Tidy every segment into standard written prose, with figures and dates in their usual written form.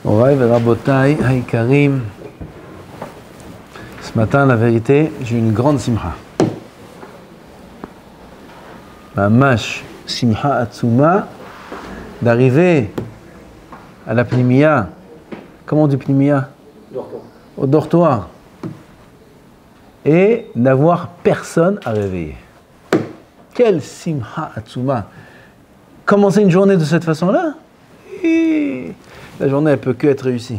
Morai Verabotai Haikarim. Ce matin, la vérité, j'ai une grande simha. Mamash simha atsuma d'arriver à la pnimia. Comment on dit pnimia? Au dortoir. Et d'avoir personne à réveiller. Quelle simha atsuma! Commencer une journée de cette façon-là, et la journée, elle peut que être réussie.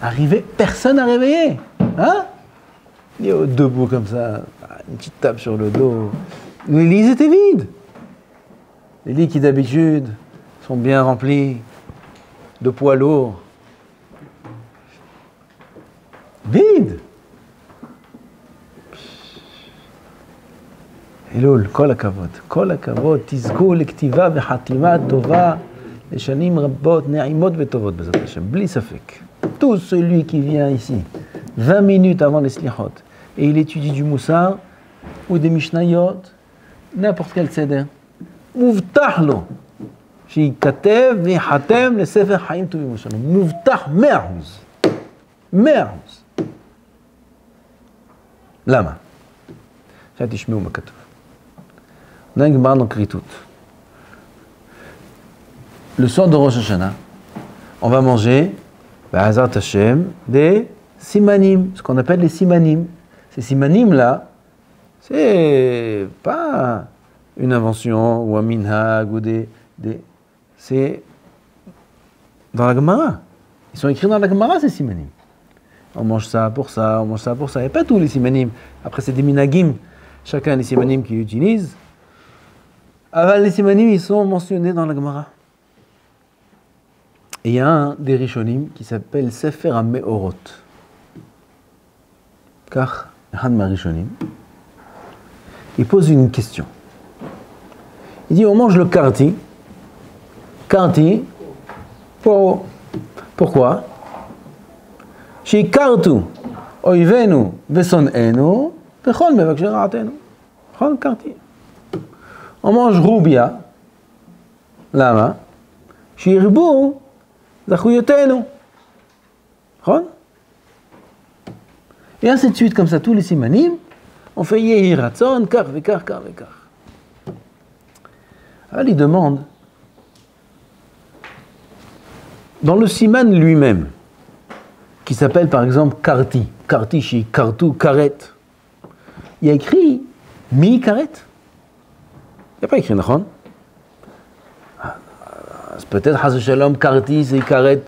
Arriver, personne à réveiller. Hein? Il est debout comme ça, une petite tape sur le dos. Les lits étaient vides. Les lits qui d'habitude sont bien remplis de poids lourds. Vides. אלול, כל הכבוד, תזכו לכתיבה וחתימה טובה לשנים רבות, נעימות וטובות בעזרת השם, בלי ספק. Tout celui qui vient ici, 20 minutes avant les slichot, et il étudie du Moussar, ou des Mishnayot, n'importe quel seder, מובטח לו, שיכתב ויחתם לספר חיים טובים ושלום. מובטח 100%. 100%. למה? עכשיו תשמעו מה כתוב. On a une Gemara dans Kritout. Le soir de Rosh Hashanah, on va manger, Ba'azat Hashem, des simanim, ce qu'on appelle les simanim. Ces simanim-là, c'est pas une invention ou un minhag ou c'est dans la Gemara. Ils sont écrits dans la Gemara, ces simanim. On mange ça pour ça, on mange ça pour ça. Et pas tous les simanim. Après, c'est des minagim. Chacun des simanim qu'il utilise. Aval, les simanim, ils sont mentionnés dans la Gemara. Et il y a un des Rishonim qui s'appelle Sefer HaMeorot. Car, un de Rishonim, il pose une question. Il dit, on mange le karti. Karti, pourquoi? Shikartu, oivenu, vesonenu, vechol mevakshei ra'atenu. Chol karti. On mange roubia, lama, shirbu, zachuyotenu. Et ainsi de suite, comme ça, tous les simanim, on fait yehi ratzon, kar vekar, kar vekar. Alors il demande, dans le siman lui-même, qui s'appelle par exemple karti, karti shi, kartu, karet, il y a écrit mi karet. Il n'y a pas écrit Nachon. Peut-être Haz Shalom, Karti, c'est Karet.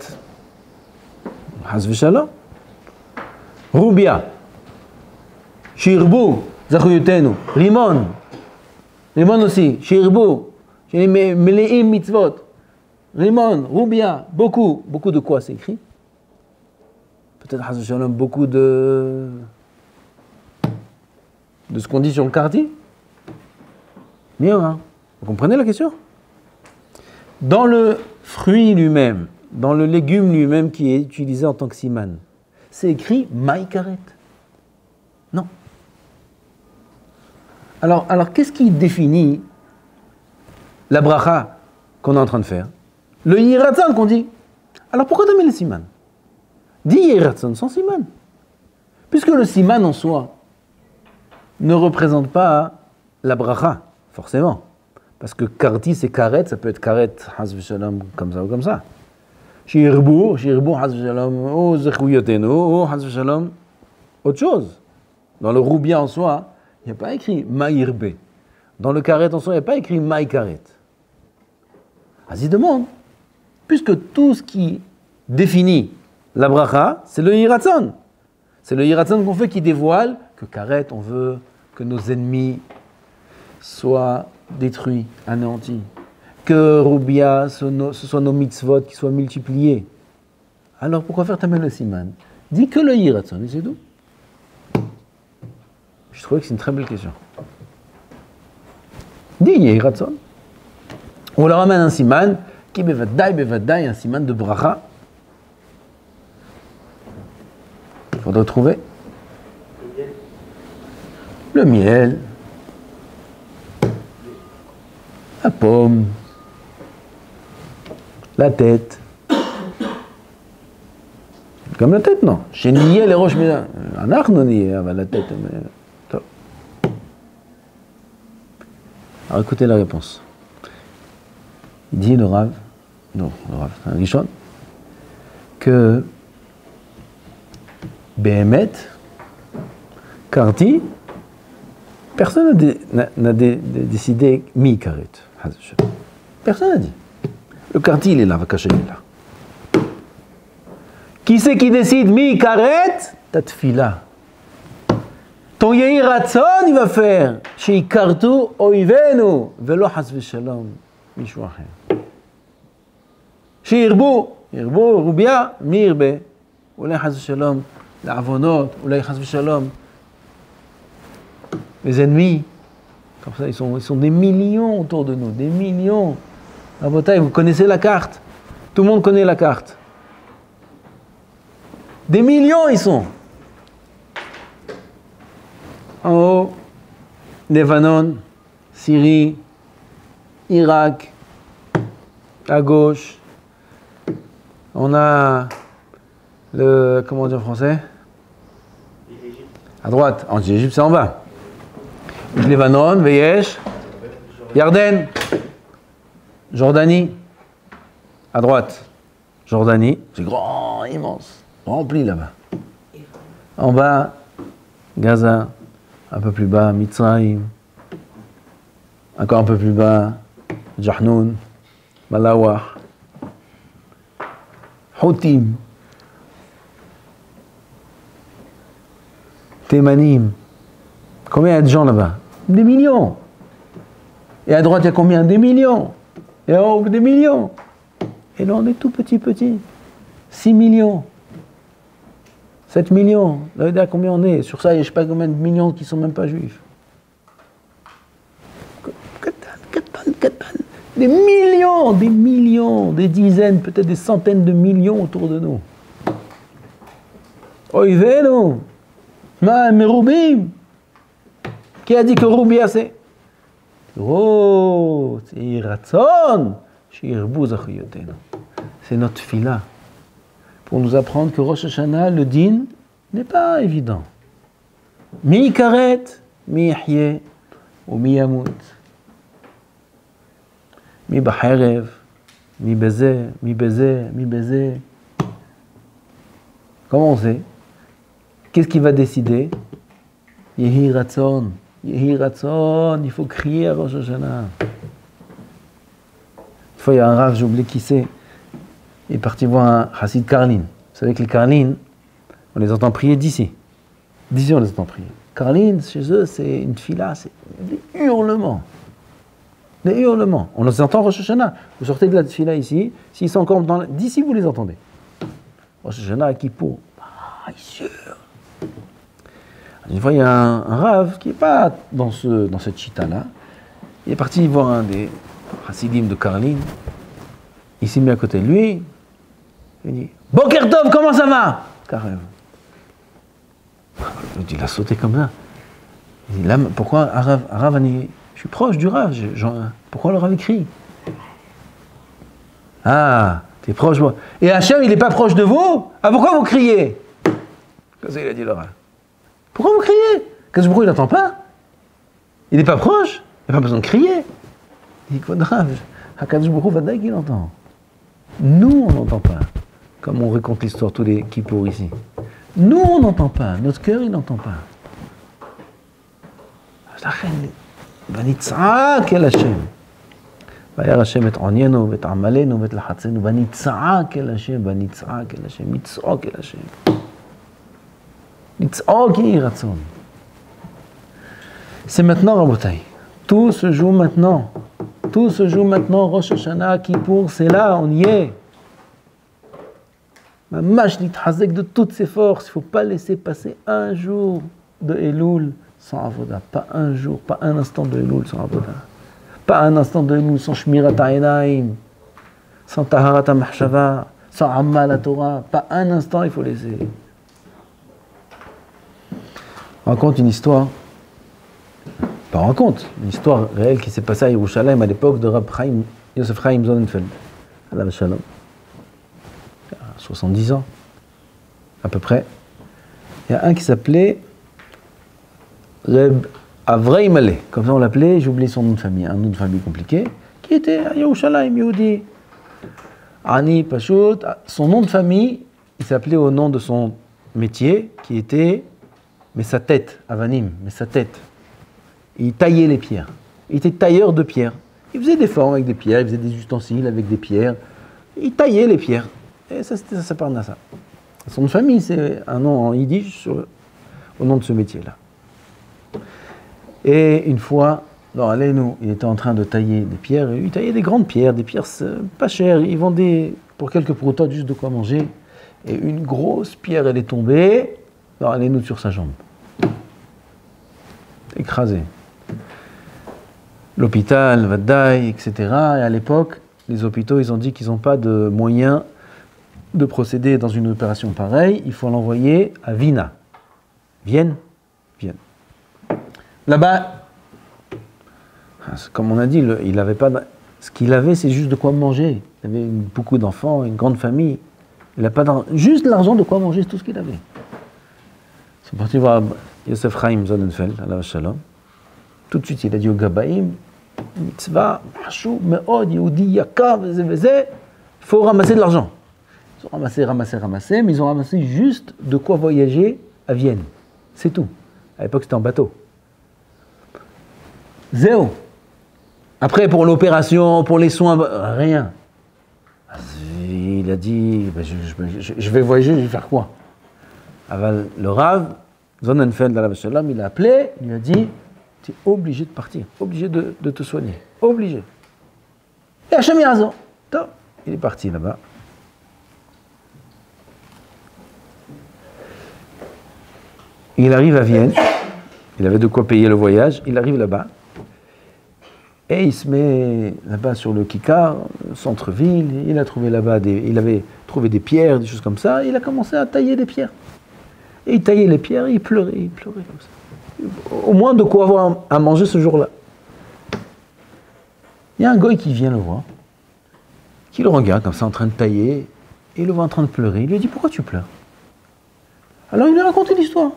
Haz Shalom. Roubia. Shirbu, Zachuyotenu. Rimon. Rimon aussi. Shirbu. Meleim mitzvot. Rimon, Roubia. Beaucoup. Beaucoup de quoi c'est écrit? Peut-être Haz Shalom, beaucoup de ce qu'on dit sur le Karti? Bien, hein? Vous comprenez la question? Dans le fruit lui-même, dans le légume lui-même qui est utilisé en tant que siman, c'est écrit maïkaret. Non. Alors qu'est-ce qui définit la bracha qu'on est en train de faire? Le yiratzon qu'on dit. Alors pourquoi tu mets le siman? Dis yiratzon sans siman. Puisque le siman en soi ne représente pas la bracha. Forcément. Parce que karti, c'est karet, ça peut être karet, haz v'shalom, comme ça ou comme ça. Shirbu, haz v'shalom, ou zechuyotenu, ou haz v'shalom, autre chose. Dans le roubia en soi, il n'y a pas écrit maïrbe. Dans le karet en soi, il n'y a pas écrit maï karet. Vas-y, demande. Puisque tout ce qui définit la bracha, c'est le yiratzon. C'est le yiratzon qu'on fait qui dévoile que karet, on veut que nos ennemis soit détruit, anéanti. Que Roubia, ce soit nos mitzvot qui soient multipliés. Alors pourquoi faire tamer le siman? Dis que le yiratzon, et c'est tout. Je trouvais que c'est une très belle question. Dis yiratzon. On leur ramène un siman qui bevadai, un siman de bracha. Il faudra trouver le miel. La pomme, la tête, comme la tête, non. Chez Nié, les roches, mais un arc, non, Nié, la tête. Mais... Alors écoutez la réponse. Il dit le Rav, non, le Rav, un Rishon, que Béhémet, Karti, personne n'a décidé mi-karet. Personne n'a dit. Le Karti, il est là, Vakaché, il est là. Qui c'est qui décide mi-karet? Ta tfila. Ton Yehi Ratzon, il va faire. Chez Kartu, Oivenu, Velo Hasve Shalom, Mishou Acher. Chez Irbu, Rubia, Mirbe, Oulay Hasve Shalom, l'Avonot, Oulay Hasve Shalom. Les ennemis, comme ça, ils sont des millions autour de nous, des millions. La bataille, vous connaissez la carte. Tout le monde connaît la carte. Des millions, ils sont. En haut, Libanon, Syrie, Irak, à gauche, on a le, comment on dit en français? À droite, en Égypte c'est en bas. Libanon, Veyesh, Yarden, Jordanie, à droite. Jordanie, c'est grand, immense, rempli là-bas. En bas, Gaza. Un peu plus bas, Mitzrayim. Encore un peu plus bas, Jahnoun, Malawah, Houtim, Thémanim. Combien il y a de gens là-bas? Des millions. Et à droite, il y a combien? Des millions. Et en haut, des millions. Et là, on est tout petit. 6 millions. 7 millions, là, à combien on est? Sur ça, il y a je ne sais pas combien de millions qui ne sont même pas juifs. Des millions, des dizaines, peut-être des centaines de millions autour de nous. Oivenu, Meroubim. Qui a dit que Roubi assez? Oh, c'est Ratzon, c'est notre fila. Pour nous apprendre que Rosh Hashanah, le din, n'est pas évident. Mi karet, mi yahye, ou mi yamut. Mi baherev, mi baiser, mi baiser, mi baiser. Comment on sait? Qu'est-ce qui va décider? Yehi Ratzon, il faut crier à Rosh Hashanah. Une fois, il y a un Rav, j'ai oublié qui c'est. Il est parti voir un Hassid Karlin. Vous savez que les Karlin, on les entend prier d'ici. D'ici, on les entend prier. Karlin, chez eux, c'est une fila, c'est des hurlements. Des hurlements. On les entend Rosh Hashanah. Vous sortez de la fila ici, s'ils sont encore dans d'ici, vous les entendez. Rosh Hashanah à Kippour. Ah, il hurle. Une fois, il y a un Rav qui n'est pas dans cette chita-là. Il est parti voir un des Hassidim de Karlin. Il s'est mis à côté de lui. Il dit Boker Tov, comment ça va? Carrément. Il a sauté comme ça. Il dit là, pourquoi Rav, je suis proche du Rav. Pourquoi le Rav écrit? Ah, t'es proche, moi. Et Hachem, il n'est pas proche de vous? Ah, pourquoi vous criez? Comme ça, il a dit le Rav. Pourquoi vous criez? Qu'est-ce que il n'entend pas? Il n'est pas proche? Il n'y a pas besoin de crier. Il dit quoi de Rav? Hakadosh Baruch Hu, Vadaï qu'il entend. Nous, on n'entend pas. Comme on raconte l'histoire tous les kippours ici. Nous, on n'entend pas. Notre cœur, il n'entend pas. Vanitza'ak el Hashem. Vayar Hashem et onyenu, et amalenu, et lachatzenu. Vanitza'ak el Hashem, vanitza'ak el Hashem, mitz'ok el Hashem. Mitz'ok yehi ratzon. C'est maintenant, Rabotai. Tout se joue maintenant. Tout se joue maintenant, Rosh Hashanah, Kippour, c'est là, on y est. Mamash nitchazek de toutes ses forces, il ne faut pas laisser passer un jour de Elul sans avoda. Pas un jour, pas un instant de Elul sans avoda. Pas un instant de Elul sans Shmirat ha'enaim, sans Taharat ha'mahshava, sans Ammal ha'Torah. Pas un instant il faut laisser. On raconte une histoire. Pas raconte, une histoire réelle qui s'est passée à Yerushalayim à l'époque de Rab Chaim, Yosef Chaim Sonnenfeld, à la Shalom, il y a 70 ans. à peu près. Il y a un qui s'appelait Reb Avrei Malé, comme ça on l'appelait, j'ai oublié son nom de famille, un nom de famille compliqué, qui était à Yerushalayim, Yehudi. Ani Pashut, son nom de famille, il s'appelait au nom de son métier, qui était mais sa tête, Avanim, mais sa tête. Il taillait les pierres. Il était tailleur de pierres. Il faisait des formes avec des pierres, il faisait des ustensiles avec des pierres. Il taillait les pierres. Et ça, c'était sa parnassa. Son nom de famille, c'est un nom en yiddish au nom de ce métier-là. Et une fois, il était en train de tailler des pierres. Il taillait des grandes pierres, des pierres pas chères. Il vendait pour quelques prototes juste de quoi manger. Et une grosse pierre, elle est tombée. Nous sur sa jambe. Écrasée. L'hôpital, Vadaï, etc. Et à l'époque, les hôpitaux, ils ont dit qu'ils n'ont pas de moyens de procéder dans une opération pareille. Il faut l'envoyer à Vienne. Vienne. Là-bas, comme on a dit, il avait pas. Ce qu'il avait, c'est juste de quoi manger. Il avait beaucoup d'enfants, une grande famille. Il n'a pas juste l'argent de quoi manger, c'est tout ce qu'il avait. Ils sont partis voir Yosef Chaim Sonnenfeld, alav shalom. Tout de suite, il a dit au Gabaïm, mitzvah, machou, me'od, yehudi, yakar, veze, il faut ramasser de l'argent. Ils ont ramassé, mais ils ont ramassé juste de quoi voyager à Vienne. C'est tout. À l'époque, c'était en bateau. Zéro. Après, pour l'opération, pour les soins, rien. Il a dit, je vais voyager, je vais faire quoi? Le Rav, Sonnenfeld, alav shalom, il a appelé, il lui a dit, tu es obligé de partir, obligé de te soigner, obligé. Et Hachem Yazor. Il est parti là-bas. Il arrive à Vienne, il avait de quoi payer le voyage, il arrive là-bas, et il se met là-bas sur le Kikar, centre-ville, il avait trouvé des pierres, des choses comme ça, et il a commencé à tailler des pierres. Et il taillait les pierres, et il pleurait comme ça. Au moins de quoi avoir à manger ce jour-là. Il y a un goy qui vient le voir, qui le regarde comme ça en train de tailler, et il le voit en train de pleurer. Il lui dit, pourquoi tu pleures? Alors il lui a raconté l'histoire.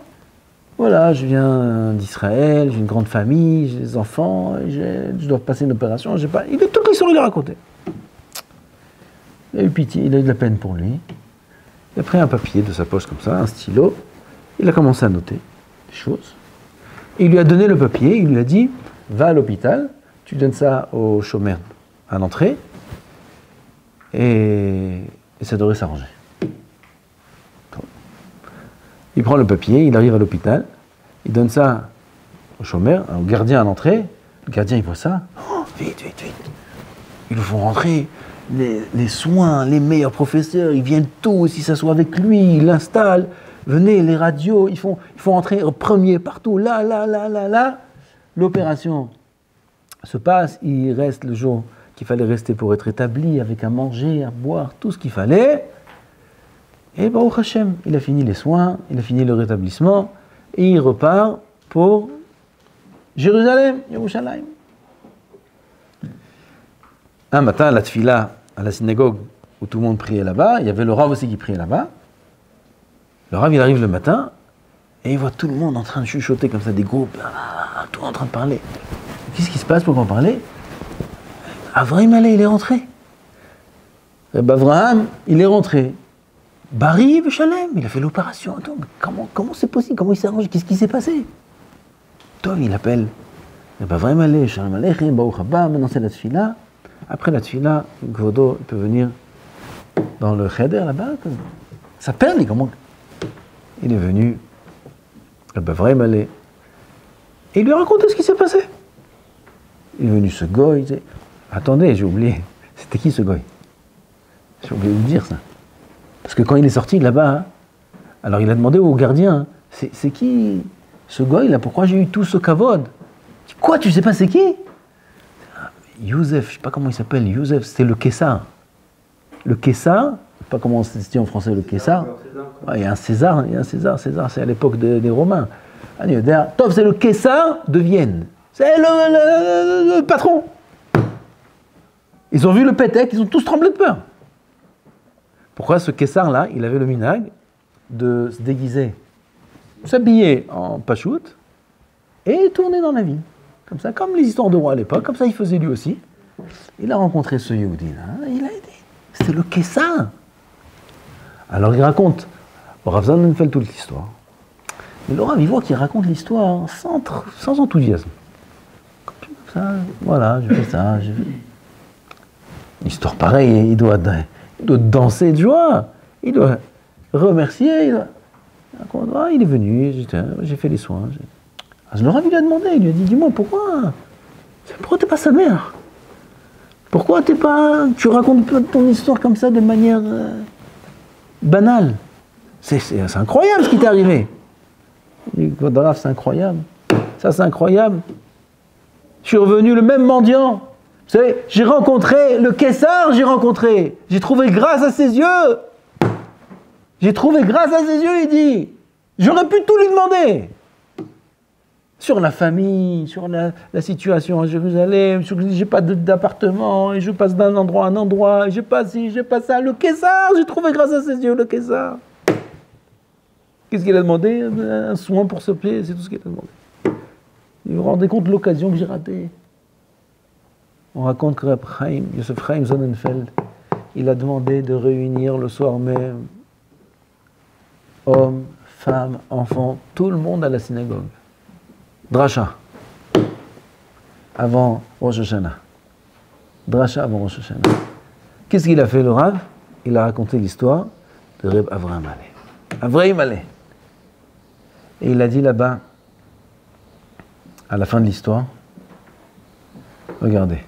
Voilà, je viens d'Israël, j'ai une grande famille, j'ai des enfants, je dois passer une opération, j'ai pas... Toute l'histoire, il lui a raconté. Il a eu pitié, il a eu de la peine pour lui. Il a pris un papier de sa poche comme ça, un stylo, il a commencé à noter des choses. Et il lui a donné le papier, il lui a dit, va à l'hôpital, tu donnes ça au chômeur à l'entrée, et ça devrait s'arranger. Il prend le papier, il arrive à l'hôpital, il donne ça au chômeur, au gardien à l'entrée, le gardien il voit ça, oh, vite. Ils le font rentrer, les soins, les meilleurs professeurs, ils viennent tous, ils s'assoient avec lui, ils l'installent, venez, les radios, ils font rentrer au premier partout, là. L'opération se passe, il reste le jour qu'il fallait rester pour être établi, avec à manger, à boire, tout ce qu'il fallait. Et Baruch Hashem, il a fini les soins, il a fini le rétablissement, et il repart pour Jérusalem, Yerushalayim. Un matin, à la tfila, à la synagogue, où tout le monde priait là-bas, il y avait le Rav aussi qui priait là-bas. Le Rav, il arrive le matin, et il voit tout le monde en train de chuchoter comme ça, des groupes, tout en train de parler. Qu'est-ce qui se passe pour en parler? Avraham Malé, il est rentré. Avraham, il est rentré. Bari Veshalem, il a fait l'opération. Attends, comment c'est possible? Comment il s'est arrangé? Qu'est-ce qui s'est passé? Tom, il appelle. Avraham Malé, Shalom Aleichem, Baruch Haba, maintenant c'est la tfila. Après la tfila, Gvodo, il peut venir dans le cheder là-bas. Ça perd, comment? Il est venu, Avraham Malé, et il lui a raconté ce qui s'est passé. Il est venu ce goy, il dit, attendez, j'ai oublié. C'était qui ce goy? J'ai oublié de vous dire ça. Parce que quand il est sorti là-bas, alors il a demandé au gardien, c'est qui ce goy là? Pourquoi j'ai eu tout ce kavod? Quoi, tu sais pas c'est qui? Youssef, je sais pas comment il s'appelle, Youssef, c'était le Kessar. Le Kessar, je sais pas comment c'est dit en français le Kessar. Il y a un César, César, c'est à l'époque des Romains. Top, c'est le Kessar de Vienne. C'est le patron. Ils ont vu le pétec, ils ont tous tremblé de peur. Pourquoi ce Kessar-là, il avait le minag de se déguiser, s'habiller en pachout et tourner dans la ville. Comme ça, comme les histoires de rois à l'époque, comme ça il faisait lui aussi. Il a rencontré ce Yehudi là, il a aidé. C'était le Kessa. Alors il raconte, Rav Sonnenfeld toute l'histoire. Mais le Rav, il voit qu'il raconte l'histoire sans enthousiasme. Comme ça, voilà, j'ai fait ça. Une histoire pareille, il doit danser de joie. Il doit remercier. Il est venu, j'ai fait les soins. Le Rav, il lui a demandé, il lui a dit, dis-moi, pourquoi t'es pas sa mère? Pourquoi tu racontes pas ton histoire comme ça de manière banale? C'est incroyable ce qui t'est arrivé. Il dit, Rav, c'est incroyable. Ça, c'est incroyable. Je suis revenu le même mendiant. Vous savez, j'ai rencontré le Kessar, j'ai trouvé grâce à ses yeux. J'ai trouvé grâce à ses yeux, il dit. J'aurais pu tout lui demander. Sur la famille, sur la situation à Jérusalem, sur que j'ai pas d'appartement, et je passe d'un endroit à un endroit, et j'ai pas ci, j'ai pas ça. Le Kessar, j'ai trouvé grâce à ses yeux, le Kessar. Qu'est-ce qu'il a demandé? Un soin pour ce pied, c'est tout ce qu'il a demandé. Vous vous rendez compte de l'occasion que j'ai ratée? On raconte que Yosef Chaim Sonnenfeld, il a demandé de réunir le soir même hommes, femmes, enfants, tout le monde à la synagogue. Dracha, avant Rosh Hashanah. Dracha avant Rosh Hashanah. Qu'est-ce qu'il a fait le Rav? Il a raconté l'histoire de Reb Avraham Allais. Avraham Allais. Et il a dit là-bas, à la fin de l'histoire, regardez.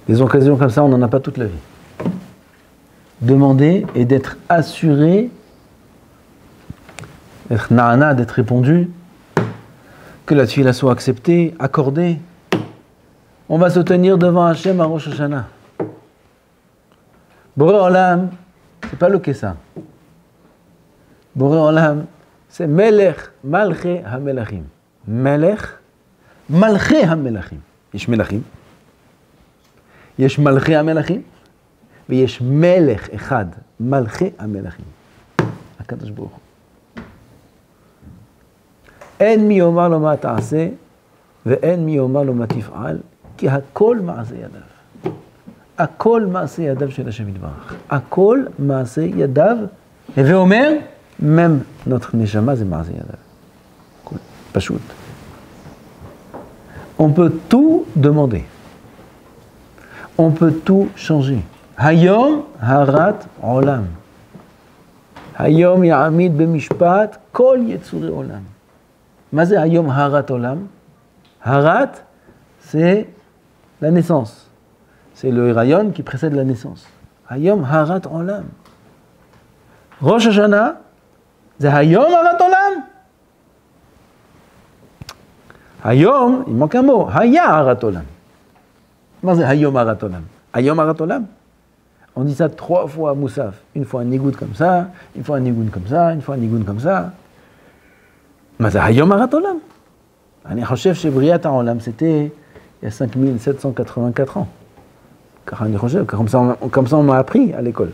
Des occasions comme ça, on n'en a pas toute la vie. Demander et d'être assuré, d'être na'ana, d'être répondu, que la tefila soit acceptée, accordée. On va se tenir devant Hachem à Rosh Hashanah. Boré Olam, c'est pas le Kessa. Boré Olam, c'est Melech Malché HaMelachim. Melech Malché HaMelachim. יש מלכים, יש מלכי המלכים, ויש מלך אחד, מלכי המלכים. הקדוש ברוך הוא. אין מי יאמר לו מה תעשה, ואין מי יאמר לו מה תפעל, כי הכל מעשה ידיו. הכל מעשה ידיו של השם יתברך. הכל מעשה ידיו, הווה אומר, même notre neshama זה מעשה ידיו. פשוט. On peut tout demander. On peut tout changer. Hayom harat olam. Hayom ya'amid b'mishpat kol yetzurei olam. Ma c'est hayom harat olam? Harat, c'est la naissance. C'est le rayon qui précède la naissance. Hayom harat olam. Rosh Hashanah, c'est hayom harat olam. Hayom, il manque un mot. Haya harat olam. Qu'est-ce que c'est Hayom harat olam? Hayom harat olam. On dit ça 3 fois à Moussaf. Une fois un nigout comme ça, une fois un nigout comme ça, une fois un nigout comme ça. Mais c'est Hayom harat olam. אני חושב שבריאת העולם, c'était il y a 5784 ans. Car אני חושב, comme ça on m'a appris à l'école.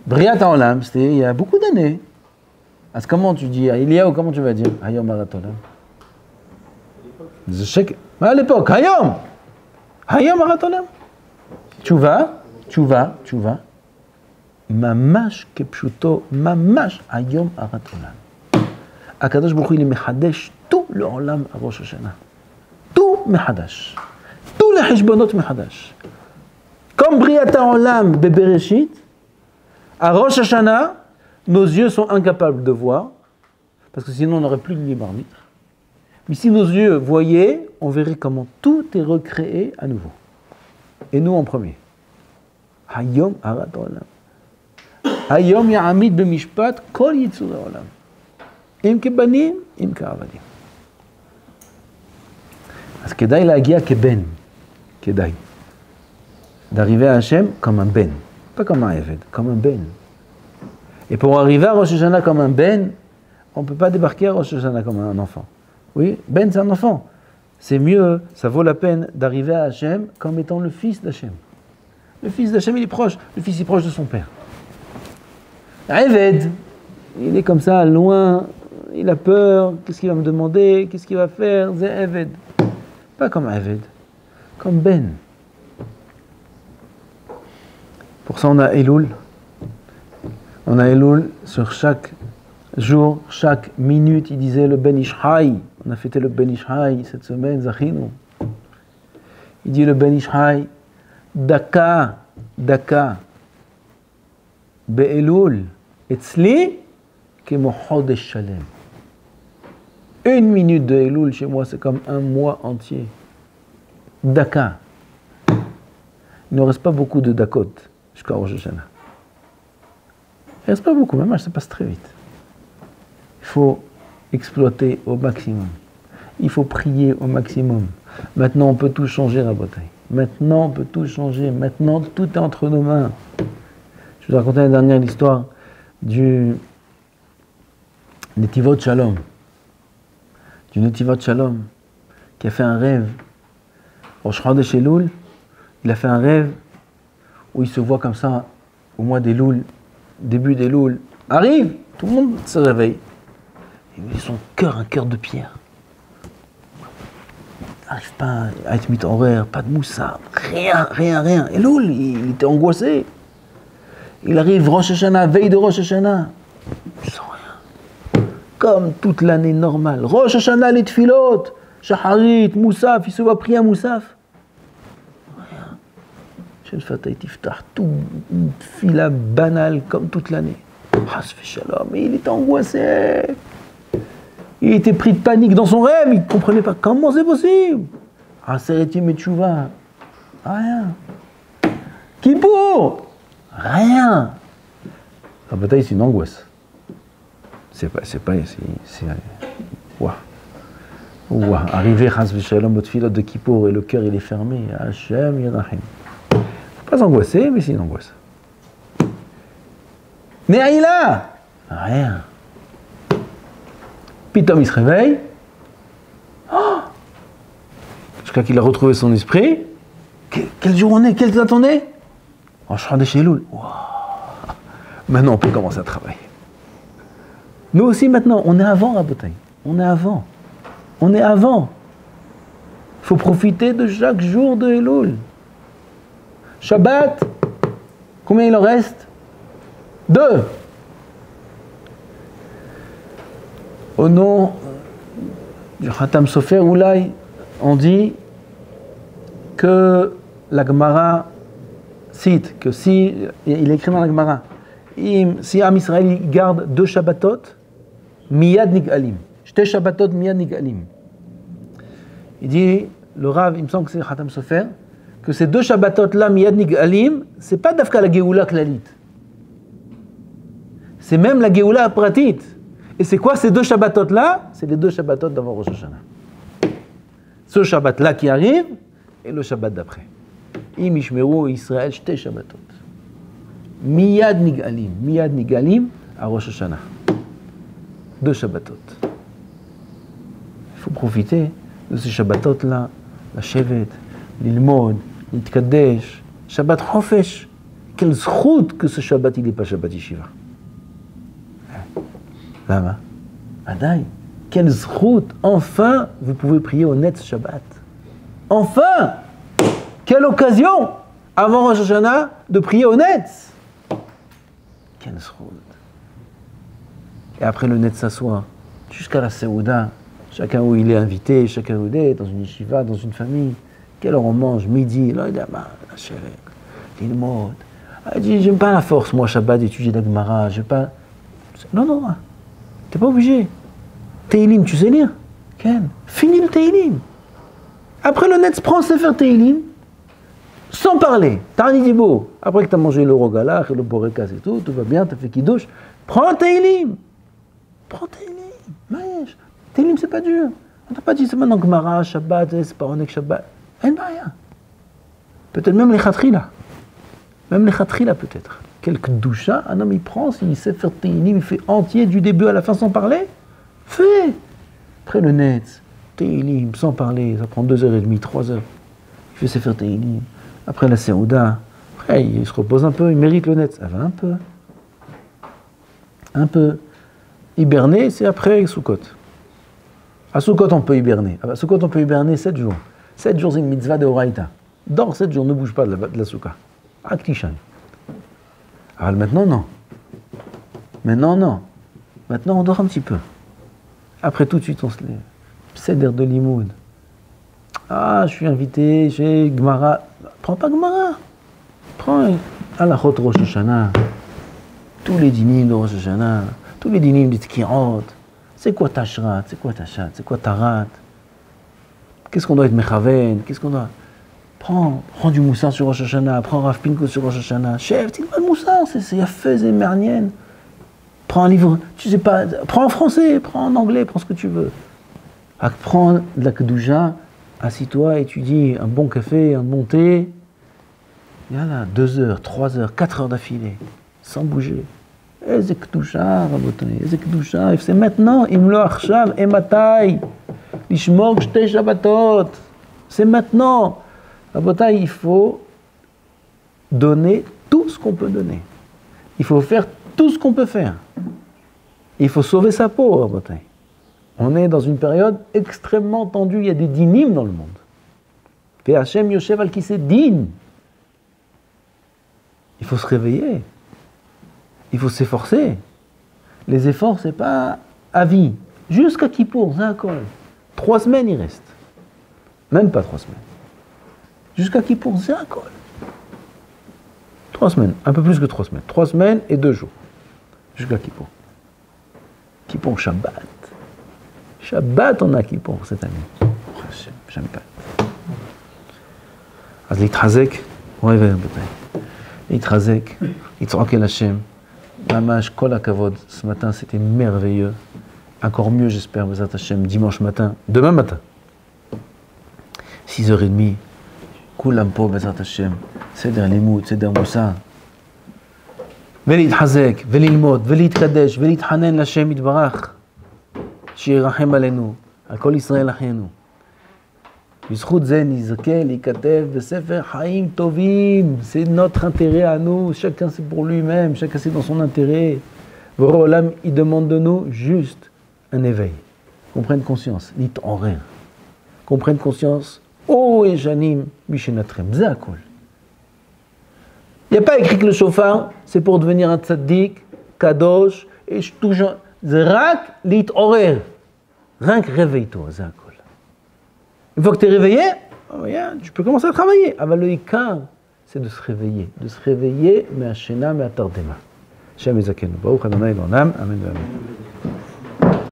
בריאת העולם, c'était il y a beaucoup d'années. Alors comment tu dis, Eliyahu, ou comment tu vas dire Hayom harat olam? Mais à l'époque, Hayom! Hayom harat olam. תשובה, ממש כפשוטו, ממש היום harat olam. הקדוש ברוך הוא מחדש tout le olam à Rosh Hashanah. Tout מחדש. Tous les חשבונות מחדש. Comme בריאת העולם בבראשית, à Rosh Hashanah, nos yeux sont incapables de voir, parce que sinon on n'aurait plus de libre arbitre. Mais si nos yeux voyaient, on verrait comment tout est recréé à nouveau. Et nous en premier. Hayom harat olam. Hayom ya'amid b'mishpat kol yitzurei olam. Im kebanim, im ke'avadim. אז כדאי להגיע כבן. כדאי. D'arriver à Hachem comme un ben. Pas comme un Eved, comme un ben. Et pour arriver à Rosh Hashanah comme un ben, on ne peut pas débarquer à Rosh Hashanah comme un enfant. Oui, Ben c'est un enfant. C'est mieux, ça vaut la peine d'arriver à Hachem comme étant le fils d'Hachem. Le fils d'Hachem il est proche, le fils est proche de son père. Eved, il est comme ça, loin, il a peur, qu'est-ce qu'il va me demander, qu'est-ce qu'il va faire, c'est Eved. Pas comme Eved, comme Ben. Pour ça, on a Elul. On a Elul sur chaque jour, chaque minute, il disait le Ben Ishai. On a fêté le Ben Ishai cette semaine, Zachinu. Il dit le Ben Ishai, Daka, Be'elul, Etzli, Kemo Chodesh Shalem. Une minute de Elul chez moi, c'est comme un mois entier. Daka. Il ne reste pas beaucoup de Dakot jusqu'à Rosh Hashanah. Il ne reste pas beaucoup, même ça passe très vite. Il faut exploiter au maximum. Il faut prier au maximum. Maintenant, on peut tout changer à Bataille. Maintenant, on peut tout changer. Maintenant, tout est entre nos mains. Je vous ai raconté la dernière l'histoire du Netivot Shalom. Du Netivot Shalom, qui a fait un rêve. Au Chodesh Elul, il a fait un rêve où il se voit comme ça, au mois d'Elul, début d'Elul, arrive, tout le monde se réveille. Et son cœur, un cœur de pierre. Il n'arrive pas à être mis en horaire, pas de moussa, rien. Elul, il était angoissé. Il arrive Rosh Hashanah, veille de Rosh Hashanah. Il sent rien. Comme toute l'année normale. Rosh Hashanah, les tfilot, shaharit, moussaf, il se va prier un moussaf. Rien. Chez le Fatah, Tiftah, tout une fila banale comme toute l'année. Mais il était angoissé. Il était pris de panique dans son rêve, il ne comprenait pas comment c'est possible. Aseretim et Tchouva, rien. Kippour, rien. La bataille, c'est une angoisse. Ouah. Arriver Chas v'Shalom au tfilot de Kippour et le cœur il est fermé. Hachem Yerachim. Faut pas angoisser, mais c'est une angoisse. Neaïla, rien. Pitom il se réveille. Jusqu'à qu'il a retrouvé son esprit. Quelle journée, quelle attendait? En Chodesh Elul. Maintenant on peut commencer à travailler. Nous aussi maintenant, on est avant Rabotai. On est avant. Il faut profiter de chaque jour de Elul. Shabbat, combien il en reste? 2. Au nom du Khatam Sofer Oulay, on dit que la Gemara cite que si, il est écrit dans la Gemara, si Am Israël garde 2 Shabbatot, Miyad Nigalim. Shte Shabbatot Miyad Nigalim. Il dit, le Rav, il me semble que c'est le Khatam Sofer, que ces 2 Shabbatot là, Miyad Nigalim, c'est pas d'Afka la Geoula Klalit. C'est même la Geoula Pratit. Et c'est quoi ces 2 Shabbatot là? C'est les 2 Shabbatot d'avant Rosh Hashanah. Ce Shabbat là qui arrive, et le Shabbat d'après. Im Ishmeru Israël Shte Shabbatot. Miyad Nigalim à Rosh Hashanah. 2 Shabbatot. Il faut profiter de ces Shabbatot là, la Shevet, l'Ilmod, l'Itkadesh, Shabbat Chofesh. Quelle zchut que ce Shabbat il n'est pas Shabbat Yeshiva. Lama, Adai, quelle zchut, enfin vous pouvez prier au Netz Shabbat. Enfin, quelle occasion avant Rosh Hashanah de prier au Netz. Quelle zchut. Et après le Netz s'assoit jusqu'à la Seouda, chacun où il est invité, chacun où il est, dans une yeshiva, dans une famille. Quelle heure on mange? Midi, la chérie, l'ilmod. Il dit, j'aime pas la force, moi, Shabbat, d'étudier la Gemara, j'ai pas... Non, t'es pas obligé. Teilim, tu sais lire? Ken, finis le Teilim. Après le Netz prend Sefer Teilim, sans parler. Tarni Dibo. Après que t'as mangé le rogalach et le borekas et tout va bien, t'as fait kiddush. Prends Teilim. Maïch. Teilim, c'est pas dur. On t'a pas dit, c'est maintenant Gemara, Shabbat, c'est pas Onek Shabbat. Rien. Peut-être même les Khatrila. Peut-être. Quelques douchas, un homme il prend, il sait faire Teilim, il fait entier du début à la fin sans parler. Fais. Après le Netz, Teilim, sans parler, ça prend 2h30, 3h. Il fait ses faire Teilim. Après la Seouda, après il se repose un peu, il mérite le Netz. Ça va un peu. un peu hiberner, c'est après Sukkot. À Sukkot, on peut hiberner. À Sukkot, on peut hiberner 7 jours. 7 jours, c'est une mitzvah de Horaïta. Dors 7 jours, ne bouge pas de la Sukkah. Aktishan. Alors maintenant, non. Maintenant, non. Maintenant, on dort un petit peu. Après, tout de suite, on se lève. Seder de limoud. Ah, je suis invité chez Gemara. Prends pas Gemara. Prends Halachot Rosh Hashanah. Tous les dynim de Rosh Hashanah. Tous les dynim de Tkirot. C'est quoi ta shrat? C'est quoi ta chat? C'est quoi ta rat? Qu'est-ce qu'on doit être mechaven? Qu'est-ce qu'on doit... Prends du moussard sur Rosh Hashanah. Prends Rav Pinko sur Rosh Hashanah. Chef, tu pas le moussard, c'est yafé, c'est mernienne. Prends un livre, tu sais pas, prends en français, prends en anglais, prends ce que tu veux. Prends de la kedusha, assis-toi, étudie un bon café, un bon thé. Yalla, 2 heures, 3 heures, 4 heures d'affilée, sans bouger. Eze kedusha, rabotai, eze kedusha, c'est maintenant, imlo achshav, ematay, lishmor shtei shabbatot. C'est maintenant. Rabotai, il faut donner tout ce qu'on peut donner. Il faut faire tout ce qu'on peut faire. Il faut sauver sa peau, Rabotai. On est dans une période extrêmement tendue. Il y a des dynim dans le monde. Hashem Yoshev al Kiseh din. Il faut se réveiller. Il faut s'efforcer. Les efforts, c'est pas à vie. Jusqu'à Kippour, Zakol. 3 semaines, il reste. Même pas 3 semaines. Jusqu'à Kippour, Zakol. 3 semaines. Un peu plus que 3 semaines. 3 semaines et 2 jours. Jusqu'à Kippour. Kippour Shabbat. Shabbat, on a Kippour cette année. Shabbat. אז להתחזק, אוהב רבותיי, להתחזק, לצעוק אל השם, ממש כל הכבוד, ce matin c'était merveilleux, encore mieux j'espère, Bezat Hashem, dimanche matin, demain matin, 6h30, כולם פה Bezat Hashem, סדר לימוד, סדר מוסר, ולהתחזק, וללמוד, ולהתקדש, ולהתחנן לשם יתברך, שירחם עלינו, על כל ישראל אחינו. בזכות זה נזכה להיכתב בספר חיים טובים. C'est notre intérêt à nous. Chacun c'est pour lui-même. Chacun c'est dans son intérêt. Boré Olam, il demande de nous juste un éveil. Qu'on prenne conscience. Lit en rien. Qu'on prenne conscience. Oh et Janim, Mishenatrem. C'est à quoi. Il n'y a pas écrit que le shofar, c'est pour devenir un tzaddik, kadosh, et toujours. C'est rak lit horer. Rien que réveille-toi. C'est à quoi. Une fois que tu es réveillé, tu peux commencer à travailler. Ah, le ikar, c'est de se réveiller, mais à Shena, mais à Tardema. Shem Ezakenu. Baruch Adonai L'Olam. Amen.